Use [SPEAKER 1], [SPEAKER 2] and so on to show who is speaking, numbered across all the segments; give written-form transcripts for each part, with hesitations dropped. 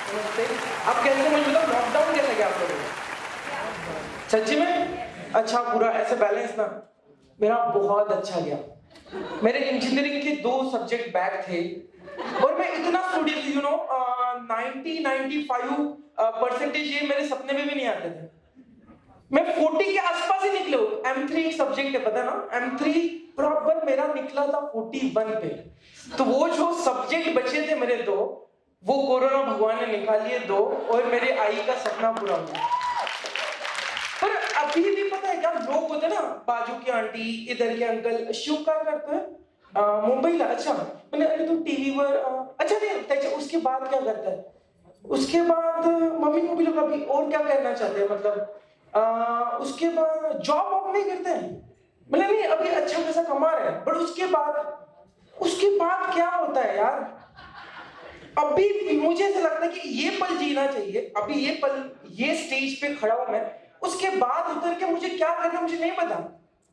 [SPEAKER 1] नमस्ते। आप कैसे, मुझे बताओ लॉकडाउन कैसा गया आप लोगों को? सच्ची में? अच्छा बुरा ऐसे बैलेंस ना? मेरा बहुत अच्छा गया। मेरे इंजीनियरिंग के 2 सब्जेक्ट बैक थे और मैं इतना स्टूडेंट यू नो 90 95 परसेंटेज ये मेरे सपने में भी नहीं आते थे। मैं 40 के आसपास ही निकले हूँ। M3 एक सब्जेक्ट है पता है ना? M3 प्रॉपर मेरा निकला था 41 पे। तो वो जो सब्जेक्ट बचे थे मेरे 2, वो कोरोना भगवान ने निकाल लिए 2 और मेरे आई का सपना पूरा हुआ। पर अभी भी पता है क्या लोग होते हैं ना, बाजू की आंटी, इधर के अंकल, शिव काय करते हैं? मुंबईला? अच्छा मैंने अरे तू टीव्हीवर अच्छा नाही त्याच्या उसके बाद क्या करता है? उसके बाद मम्मी को भी लोग अभी और क्या करना चाहते हैं मतलब उसके बाद जॉब वॉब नहीं करते हैं, मतलब नहीं अभी अच्छा खासा कमा रहे हैं, बट उसके बाद क्या होता है यार? अभी मुझे ऐसा लगता है कि ये पल जीना चाहिए, अभी ये पल, ये स्टेज पे खड़ा हूं मैं, उसके बाद उतर के मुझे क्या करना मुझे नहीं पता।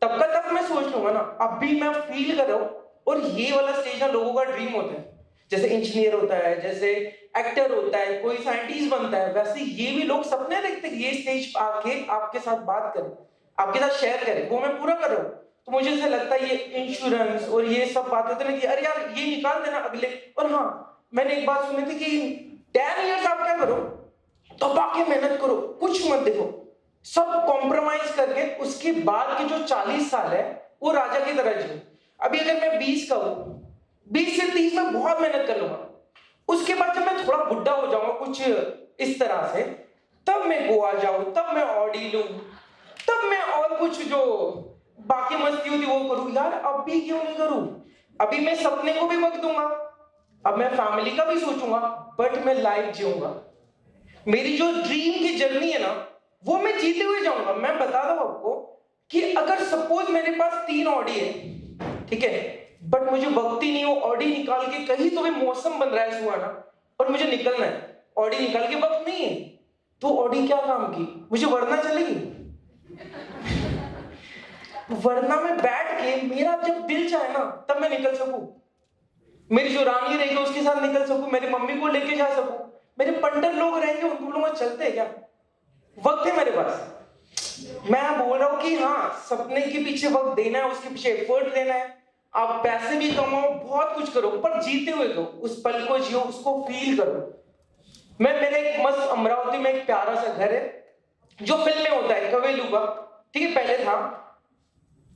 [SPEAKER 1] तब का तब मैं सोच लूंगा ना, अभी मैं फील कर रहा हूं। और ये वाला स्टेज ना लोगों का ड्रीम होता है, जैसे इंजीनियर होता है, जैसे एक्टर होता है, कोई साइंटिस्ट बनता है, वैसे ये भी लोग सपने देखते हैं ये स्टेज आके आपके साथ बात करें, आपके साथ शेयर करें, वो मैं पूरा कर रहा हूँ। तो मुझे ऐसा लगता है ये इंश्योरेंस और ये सब बात होते हैं ना कि अरे यार ये निकाल देना अगले। और हाँ, मैंने एक बात सुनी थी कि 10 इयर्स आप क्या करो, दबा के मेहनत करो, कुछ मत देखो, सब कॉम्प्रोमाइज करके उसके बाद के जो 40 साल है वो राजा की तरह जियो। अभी अगर मैं 20 का हूं, 20 से 30 में बहुत मेहनत कर लूंगा, उसके बाद जब मैं थोड़ा बुढ़ा हो जाऊंगा कुछ इस तरह से, तब मैं गोवा जाऊं, तब मैं ऑडी लूं, तब मैं और कुछ जो बाकी मस्ती होती वो करूं। यार अभी क्यों नहीं करूं? अभी मैं सपने को भी वक्त दूंगा, अब मैं फैमिली का भी सोचूंगा, बट मैं लाइफ जीऊंगा। मेरी जो ड्रीम की जर्नी है ना, वो मैं जीते हुए जाऊंगा। मैं बता रहा हूं आपको कि अगर सपोज मेरे पास 3 ऑडी है, ठीक है, बट मुझे वक्त ही नहीं हो ऑडी निकाल के, कहीं तो भी मौसम बन रहा है सुहाना और मुझे निकलना है, ऑडी निकाल के वक्त नहीं है, तो ऑडी क्या काम की? मुझे वरना चलेगी? वरना में बैठ के मेरा जब दिल चाहे ना तब मैं निकल सकूं, मेरी जो रानी रहेगी उसके साथ निकल सकूं, मेरी मम्मी को लेके जा सकूं, मेरे पंडित लोग रहेंगे उनको बोलूंगा चलते हैं क्या? वक्त है मेरे पास। मैं बोल रहा हूं कि हाँ, सपने के पीछे वक्त देना है, उसके पीछे एफर्ट देना है, आप पैसे भी कमाओ, बहुत कुछ करो, पर जीते हुए दो, उस पल को जियो, उसको फील करो। मैं मेरे एक मस्त अमरावती में एक प्यारा सा घर है जो फिल्म में होता है कवेलू का, ठीक है, पहले था,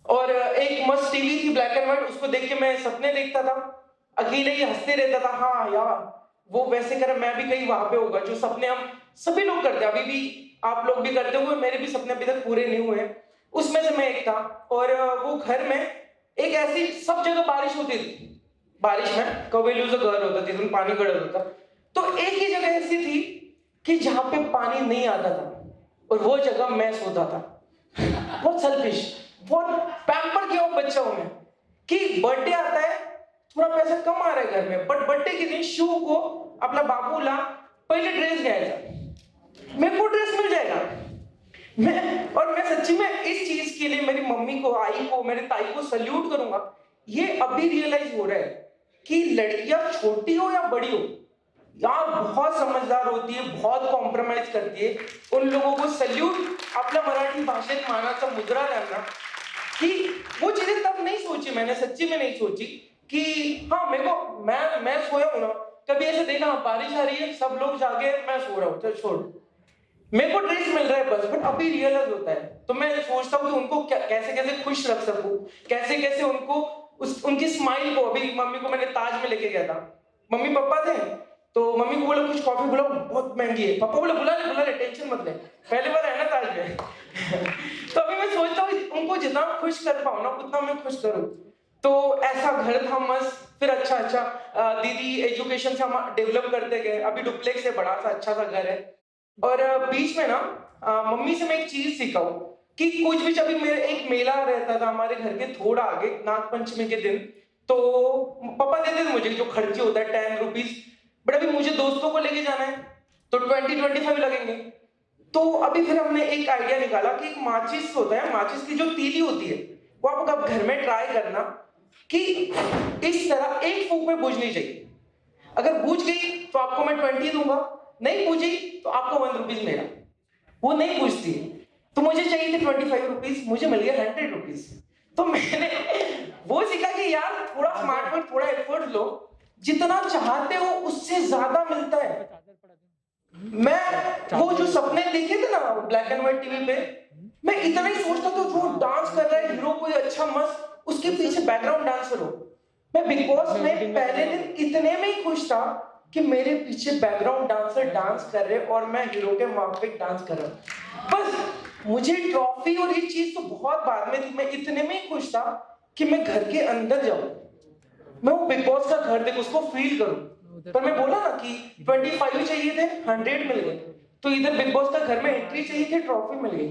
[SPEAKER 1] और एक मस्त टीवी थी ब्लैक एंड व्हाइट, उसको देख के मैं सपने देखता था, अकेले ही हंसते रहता था। हाँ यार वो वैसे करे मैं भी कहीं वहां पे होगा, जो सपने हम सभी लोग करते हैं, अभी भी आप लोग भी करते हुए, मेरे भी सपने अभी तक पूरे नहीं हुए, उसमें से मैं एक था। और वो घर में एक ऐसी, सब जगह बारिश होती थी, बारिश में कवेलू से घर होता थी, पानी गड़ा होता, तो एक ही जगह ऐसी थी कि जहां पे पानी नहीं आता था, और वो जगह मैं सोता था। बहुत सेल्फिश, बहुत पैम्पर किया हुआ बच्चा हूं मैं, कि बर्थडे आता है, थोड़ा पैसा कम आ रहा है घर में, बट बर्थडे के दिन शिव को अपना बाबू ला पहले ड्रेस गया, मेरे को ड्रेस मिल जाएगा। मैं सच्ची में इस चीज के लिए मेरी मम्मी को, आई को, मेरे ताई को सल्यूट करूंगा। ये अभी रियलाइज हो रहा है कि लड़कियां छोटी हो या बड़ी हो यार बहुत समझदार होती है, बहुत कॉम्प्रोमाइज करती है, उन लोगों को सल्यूट। आपल्या मराठी भाषेत मानाचा मुद्रा त्यांना, कि वो चीजें तब नहीं सोची मैंने, सच्ची में नहीं सोची कि हाँ मेरे को, मैं सोया हूं ना, कभी ऐसे देखा बारिश आ रही है, सब लोग जागे, मैं सो रहा हूँ, चल छोड़, मेरे को ड्रेस मिल रहा है बस। बट अभी रियलाइज होता है, तो मैं सोचता हूँ कि उनको कैसे कैसे खुश रख सकूं, कैसे कैसे उनको उनकी स्माइल को। अभी मम्मी को मैंने ताज में लेके गया था, मम्मी पापा थे, तो मम्मी को बोला कुछ कॉफी बुलाओ, बहुत महंगी है, पापा बोले बुला ले टेंशन मत ले, पहली बार है ना ताज में। तो अभी मैं सोचता हूँ उनको जितना खुश कर पाऊँ ना उतना मैं खुश करूँ। तो ऐसा घर था मस्त, फिर अच्छा दीदी एजुकेशन से हम डेवलप करते गए, अभी डुप्लेक्स है, बड़ा सा अच्छा सा घर है। और बीच में ना मम्मी से मैं एक चीज सीखा हूँ कि कुछ भी, जब मेरे एक मेला रहता था हमारे घर के थोड़ा आगे नाग पंचमी के दिन, तो पापा देते थे मुझे जो खर्ची होता है 10 रुपीज, बट अभी मुझे दोस्तों को लेके जाना है तो 20-25 लगेंगे। तो अभी फिर हमने एक आइडिया निकाला कि एक माचिस होता है, माचिस की जो तीली होती है वो आप कब घर में ट्राई करना कि इस तरह एक फूंक में बुझनी चाहिए, अगर बुझ गई तो आपको मैं 20 दूंगा, नहीं पूछी तो आपको 1 रुपीज मेरा, वो नहीं पूछती। तो मुझे चाहिए थे 25 रुपीज, मुझे मिल गया 100 रुपीज। तो मैंने वो सीखा कि यार थोड़ा स्मार्ट वर्क, थोड़ा एफर्ट लो, जितना चाहते हो उससे ज्यादा मिलता है। मैं वो जो सपने देखे थे ना ब्लैक एंड व्हाइट टीवी पे, मैं इतना ही सोचता था जो डांस कर रहा है हीरो कोई अच्छा मस्त, उसके पीछे बैकग्राउंड डांसर हो। मैं बिग बॉस में पहले दिन इतने में ही खुश था कि मेरे पीछे बैकग्राउंड डांसर डांस कर रहे और मैं हीरो के माफिक डांस कर रहा हूं। बस मुझे ट्रॉफी और ये चीज तो बहुत बाद में थी, मैं इतने में ही खुश था कि मैं घर के अंदर जाऊं, मैं वो बिग बॉस का घर देख उसको फील करूं। पर मैं बोला ना कि 25 चाहिए थे, 100 मिल गए। तो इधर बिग बॉस का घर में एंट्री चाहिए थी, ट्रॉफी मिल गई।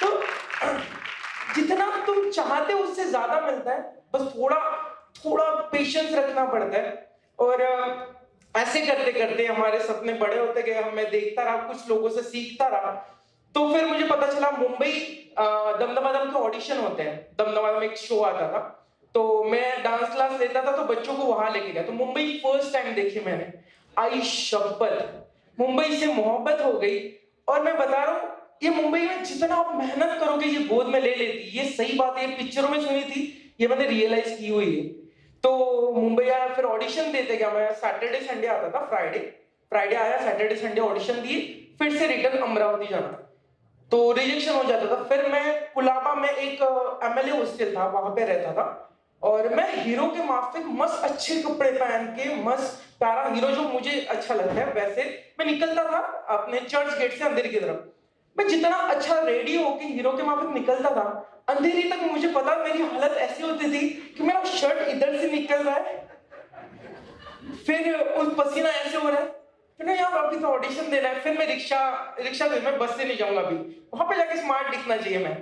[SPEAKER 1] तो जितना तुम चाहते हो उससे ज्यादा मिलता है, बस थोड़ा थोड़ा पेशेंस रखना पड़ता है। और ऐसे करते करते हमारे सपने बड़े होते गए, मैं देखता रहा, कुछ लोगों से सीखता रहा। तो फिर मुझे पता चला मुंबई दमदमादम के ऑडिशन होते हैं, दमदमादम एक शो आता था, तो मैं डांस क्लास लेता था, तो बच्चों को वहां लेके गया। तो मुंबई फर्स्ट टाइम देखी मैंने, आई शपथ मुंबई से मोहब्बत हो गई। और मैं बता रहा हूँ ये मुंबई में जितना आप मेहनत करोगे ये गोद में ले लेती, ये सही बात है, ये पिक्चरों में सुनी थी, ये मैंने रियलाइज की हुई है। तो मुंबई आया, फिर ऑडिशन देते गया मैं, सैटरडे संडे आता था, फ्राइडे फ्राइडे आया, सैटरडे संडे ऑडिशन दिए, फिर से रिटर्न अमरावती जाना, तो रिजेक्शन हो जाता था। फिर मैं कुलाबा में एक एमएलए हॉस्टल था, वहां पे रहता था, और मैं हीरो के माफिक मस्त अच्छे कपड़े पहन के मस्त प्यारा हीरो जो मुझे अच्छा लगता है वैसे मैं निकलता था अपने चर्च गेट से अंदर की तरफ। मैं जितना अच्छा रेडी होके हीरो के माफिक निकलता था, अंधेरी तक मुझे पता मेरी हालत ऐसी होती थी कि मेरा शर्ट इधर से निकल रहा है, फिर उस पसीना ऐसे हो रहा है, फिर ना यार अभी तो ऑडिशन देना है, फिर मैं रिक्शा रिक्शा मैं बस से नहीं जाऊंगा, अभी वहां पे जाके स्मार्ट दिखना चाहिए मैं।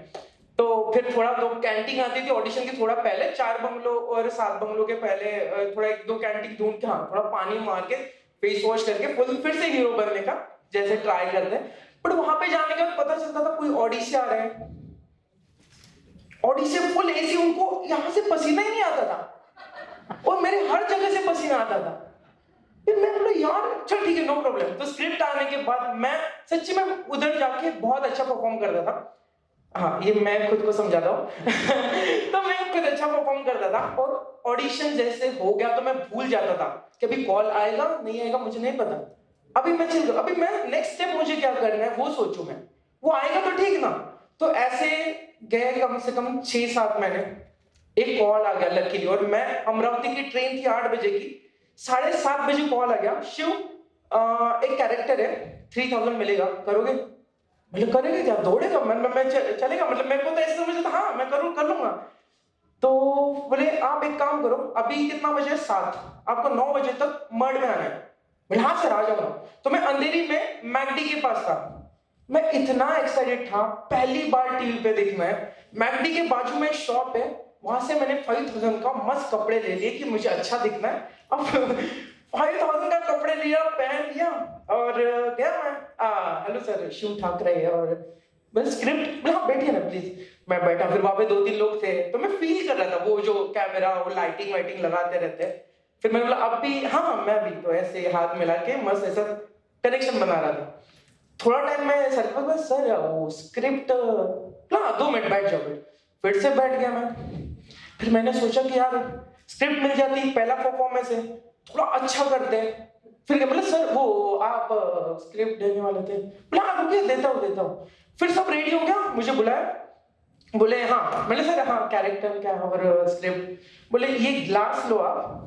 [SPEAKER 1] तो फिर थोड़ा दो कैंटीन आती थी ऑडिशन के थोड़ा पहले, 4 बंगलों और 7 बंगलों के पहले थोड़ा 1-2 कैंटीन ढूंढ के, हाँ थोड़ा पानी मार के फेस वॉश करके फुल फिर से हीरो बनने का जैसे ट्राई करते हैं। बट वहां पे जाने के बाद पता चलता था कोई ऑडी से आ रहे हैं, ऑडी से फुल एसी, उनको यहाँ से पसीना ही नहीं आता था और मेरे हर जगह से पसीना आता था। फिर मैं बोला यार चल ठीक है नो प्रॉब्लम। तो स्क्रिप्ट आने के बाद मैं सच्ची में उधर जाके बहुत अच्छा परफॉर्म करता था, हाँ ये मैं खुद को समझाता हूँ तो मैं खुद अच्छा परफॉर्म करता था, और ऑडिशन जैसे हो गया तो मैं भूल जाता था कि अभी कॉल आएगा नहीं आएगा मुझे नहीं पता, अभी मैं चिल, अभी मैं नेक्स्ट स्टेप मुझे क्या करना है वो सोचूं मैं, वो आएगा तो ठीक ना। तो ऐसे गए कम से कम 6-7 महीने, एक कॉल आ गया लकीली, और मैं अमरावती की ट्रेन थी 8 बजे की, 7:30 बजे कॉल आ गया, शिव एक कैरेक्टर है 3000 मिलेगा करोगे? मतलब करेंगे क्या, दौड़ेगा मैं चलेगा, मतलब मेरे को तो ऐसे समझ था, हाँ मैं कर लूंगा। तो बोले आप एक काम करो, अभी कितना बजे 7, आपको 9 बजे तक मर्ड में आना है। बोले हाँ सर आ जाऊंगा। तो मैं अंधेरी में मैकडी के पास था, मैं इतना एक्साइटेड था, पहली बार टीवी पे देखना है। मैकडी के बाजू में शॉप है, वहां से मैंने 5000 का मस्त कपड़े ले लिए कि मुझे अच्छा दिखना है। अब 5000 का कपड़े लिया, पहन लिया और गया मैं, हेलो सर शिव ठाकरे है, और बस स्क्रिप्ट, हाँ बैठिए ना प्लीज। मैं बैठा, फिर वहां पे 2-3 लोग थे, तो मैं फील कर रहा था वो जो कैमरा वो लाइटिंग वाइटिंग लगाते रहते हैं। फिर मैं बोला अब भी हाँ मैं भी, तो ऐसे हाथ मिला के मस्त ऐसा कनेक्शन बना रहा था। थोड़ा टाइम मैं सर के पास, सर वो स्क्रिप्ट, हाँ 2 मिनट बैठ जाओ, फिर से बैठ गया मैं। फिर मैंने सोचा कि यार स्क्रिप्ट मिल जाती, पहला परफॉर्मेंस है, थोड़ा अच्छा करते हैं। फिर क्या बोले सर वो आप स्क्रिप्ट देने वाले थे, बोले हाँ रुकिए देता हूँ। फिर सब रेडी हो गया, मुझे बुलाया, बोले हाँ, मैंने सर हाँ कैरेक्टर क्या और स्क्रिप्ट। बोले ये ग्लास लो आप,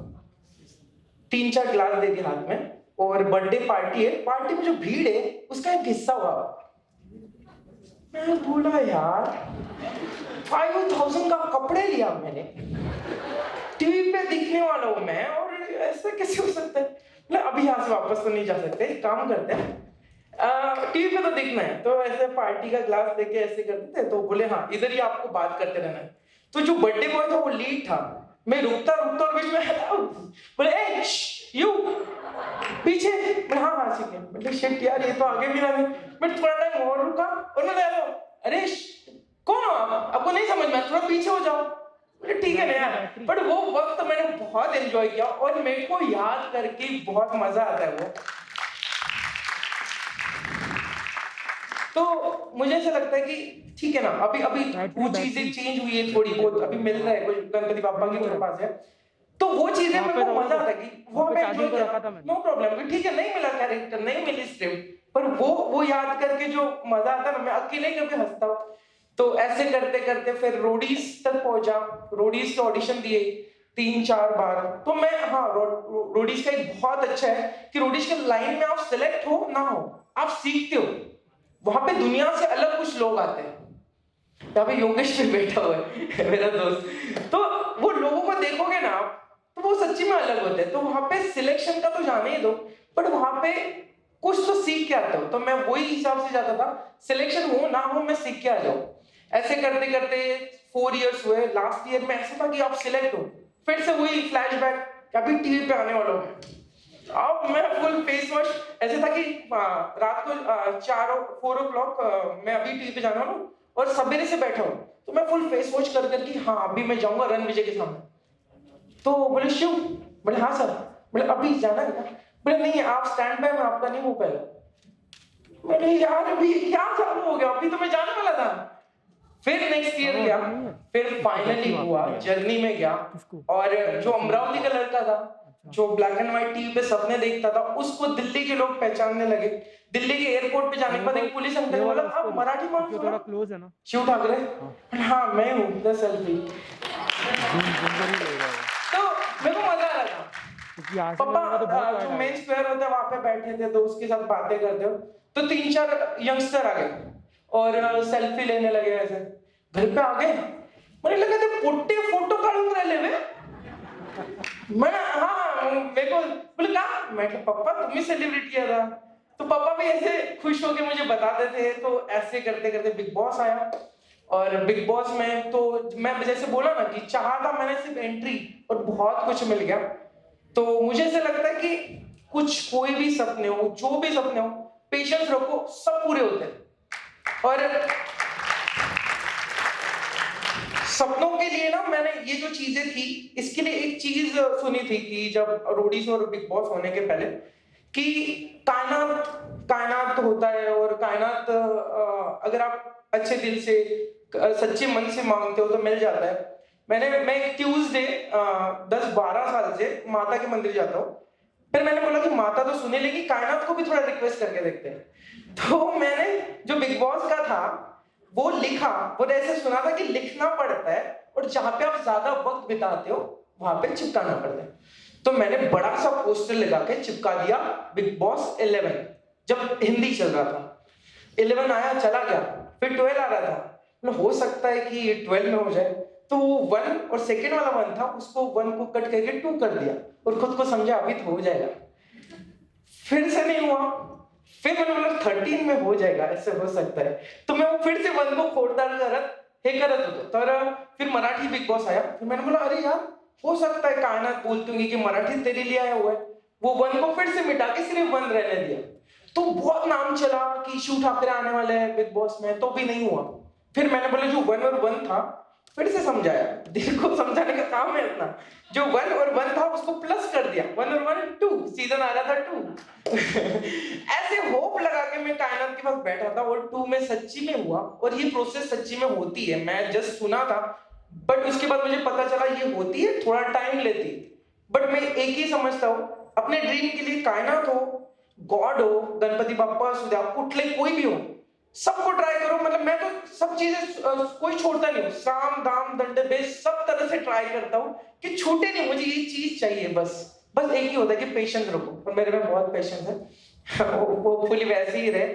[SPEAKER 1] 3-4 ग्लास दे दिए हाथ में, और बर्थडे पार्टी है, पार्टी में जो भीड़ है उसका एक हिस्सा हुआ। मैं बोला यार 5000 का कपड़े लिया मैंने, टीवी पे दिखने वाला हूं मैं, और ऐसा कैसे हो सकता है। मतलब अभी यहाँ से वापस तो नहीं जा सकते, काम करते हैं, टीवी पे तो दिखना है, तो ऐसे पार्टी का ग्लास देके ऐसे करते थे। तो बोले हाँ इधर ही आपको बात करते रहना है। तो जो बर्थडे बॉय था वो लीड था, मैं रुकता और बीच में बोले ए यू पीछे, मैं हाँ ठीक है, मतलब शिट यार ये तो आगे भी ना, मैं थोड़ा टाइम और रुका, और मैं हेलो अरे कौन हो आप, आपको नहीं समझ में, थोड़ा पीछे हो जाओ। बोले ठीक है ना यार, बट वो वक्त मैंने बहुत एंजॉय किया और मेरे को याद करके बहुत मजा आता है वो। तो मुझे ऐसा लगता है कि ठीक है ना, अभी अभी वो चीजें चेंज हुई है थोड़ी बहुत, अभी मिल रहा है कुछ गणपति बापा की कृपा से, तो वो चीजें मेरे को मजा आता है कि वो मैं एंजॉय किया, नो प्रॉब्लम, ठीक है नहीं मिला कैरेक्टर, नहीं मिली स्क्रिप्ट, पर वो याद करके जो मजा आता है ना, मैं अकेले कभी हंसता हूँ। तो ऐसे करते करते फिर रोडीज तक पहुंचा, रोडीज के ऑडिशन दिए 3-4 बार। तो मैं हाँ, रोडीज का एक बहुत अच्छा है कि रोडीज के लाइन में आप सिलेक्ट हो ना हो, आप सीखते हो, वहां पे दुनिया से अलग कुछ लोग आते हैं। यहाँ पे योगेश भी बैठा हुआ है मेरा दोस्त, तो वो लोगों को देखोगे ना आप, तो वो सच्ची में अलग होते हैं। तो वहां पे सिलेक्शन का तो जाने ही दो, बट वहां पे कुछ तो सीख के आता हो। तो मैं वही हिसाब से जाता था, सिलेक्शन हो ना हो मैं सीख के आ जाऊं। ऐसे करते करते 4 इयर्स हुए, लास्ट ईयर में ऐसा था कि आप सिलेक्ट हो, फिर से वही फ्लैशबैक, अभी टीवी पे आने वाला हूँ। अब मैं फुल फेस वॉश, ऐसे था कि रात को 4 o'clock मैं अभी टीवी पे जाना हूँ और सवेरे से बैठा हूँ, तो मैं फुल फेस वॉश कर करके हाँ अभी मैं जाऊंगा रणविजय के सामने। तो बोले शिव, बोले हाँ सर, बोले अभी जाना है क्या? बोले नहीं आप स्टैंड बाय में, आपका नहीं हो पाएगा। मैंने यार अभी क्या चालू हो गया, अभी तो मैं जाने वाला था। फिर नेक्स्ट ईयर गया, फिर फाइनली हुआ, जर्नी में गया, और जो अमरावती का लड़का था, जो ब्लैक एंड व्हाइट टीवी पे सपने देखता था, उसको दिल्ली के लोग पहचानने लगे। दिल्ली के एयरपोर्ट पे जाने के बाद एक पुलिस अंकल ने बोला आप मराठी मानुस हो ना? शिव ठाकरे? हाँ मैं हूँ, द सेल्फी। तो मेरे को मजा आ रहा था। पापा जो मेन स्क्वायर होता है वहां पे बैठे थे, दोस्त के साथ बातें करते हो, तो 3-4 यंगस्टर आ गए और सेल्फी लेने लगे। ऐसे घर पे आ गए, मुझे लगा थे पोटे फोटो काढून राहिले वे। मैं हाँ मेरे को बोले कहा, मैं पापा तुम ही सेलिब्रिटी है था। तो पापा भी ऐसे खुश होके मुझे बताते थे। तो ऐसे करते करते बिग बॉस आया, और बिग बॉस में तो मैं जैसे बोला ना कि चाहा था मैंने सिर्फ एंट्री, और बहुत कुछ मिल गया। तो मुझे ऐसा लगता है कि कुछ कोई भी सपने हो, जो भी सपने हो, पेशेंस रखो, सब पूरे होते हैं। और सपनों के लिए ना मैंने ये जो चीजें थी, इसके लिए एक चीज सुनी थी कि जब रोडीज और बिग बॉस होने के पहले, कि कायनात होता है, और कायनात अगर आप अच्छे दिल से सच्चे मन से मांगते हो तो मिल जाता है। मैं ट्यूसडे 10-12 साल से माता के मंदिर जाता हूँ। फिर मैंने बोला कि माता तो सुने, लेकिन कायनात को भी थोड़ा रिक्वेस्ट करके देखते हैं। तो मैंने जो बिग बॉस का था वो लिखा, वो ऐसे सुना था कि लिखना पड़ता है, और जहां पे आप ज्यादा वक्त बिताते हो वहां पे चिपकाना पड़ता है। तो मैंने बड़ा सा पोस्टर लगा के चिपका दिया, बिग बॉस 11, जब हिंदी चल रहा था। 11 आया, चला गया, फिर 12 आ रहा था, हो सकता है कि 12 में हो जाए। तो 1 और सेकेंड वाला 1 था, उसको 1 को कट करके 2 कर दिया, और खुद को समझा अभी तो हो जाएगा। फिर से नहीं हुआ, फिर मैंने बोला 13 में हो जाएगा, ऐसे हो सकता है। तो मैं वो फिर से 1 को खोलदार करत होतो। तर फिर मराठी बिग बॉस आया। फिर मैंने बोला अरे यार हो सकता है कायनात बोलती होंगी कि मराठी तेरे लिए आया हुआ है। वो 1 को फिर से मिटा के सिर्फ 1 रहने दिया। तो बहुत नाम चला कि शिव ठाकरे आने वाले हैं बिग बॉस में, तो भी नहीं हुआ। फिर मैंने बोला जो 1 और 1 था, फिर से समझाया, दिल को समझाने का काम है इतना। जो 1 और 1 था उसको प्लस कर दिया, 1 और 1 2, सीजन आ रहा था 2। ऐसे होप लगा के मैं कायनात के पास बैठा था, और 2 में सच्ची में हुआ, और ये प्रोसेस सच्ची में होती है। मैं जस्ट सुना था, बट उसके बाद मुझे पता चला ये होती है, थोड़ा टाइम लेती है। बट मैं एक ही समझता हूँ, अपने ड्रीम के लिए कायनात हो, गॉड हो, गणपति बाप्पा असू द्या, कुठले कोई भी हो, सबको ट्राई करो। मतलब मैं तो सब चीजें कोई छोड़ता नहीं हूँ, साम दाम दंड भेद सब तरह से ट्राई करता हूँ कि छूटे नहीं, मुझे ये चीज चाहिए। बस एक ही होता है कि पेशेंस रखो, और मेरे में बहुत पेशेंस है। वो फुली वैसे ही रहे।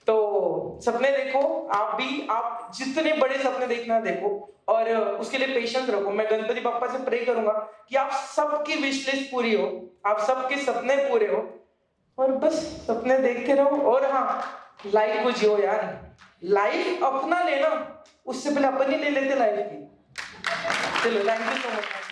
[SPEAKER 1] तो सपने देखो, आप जितने बड़े सपने देखना देखो, और उसके लिए पेशेंस रखो। मैं गणपति बाप्पा से प्रे करूंगा कि आप सबकी विश लिस्ट पूरी हो, आप सबके सपने पूरे हो, और बस सपने देखते रहो। और हाँ, लाइफ को जियो यार, लाइफ अपना लेना, उससे पहले अपन ही ले लेते लाइफ की। चलो, थैंक यू सो मच।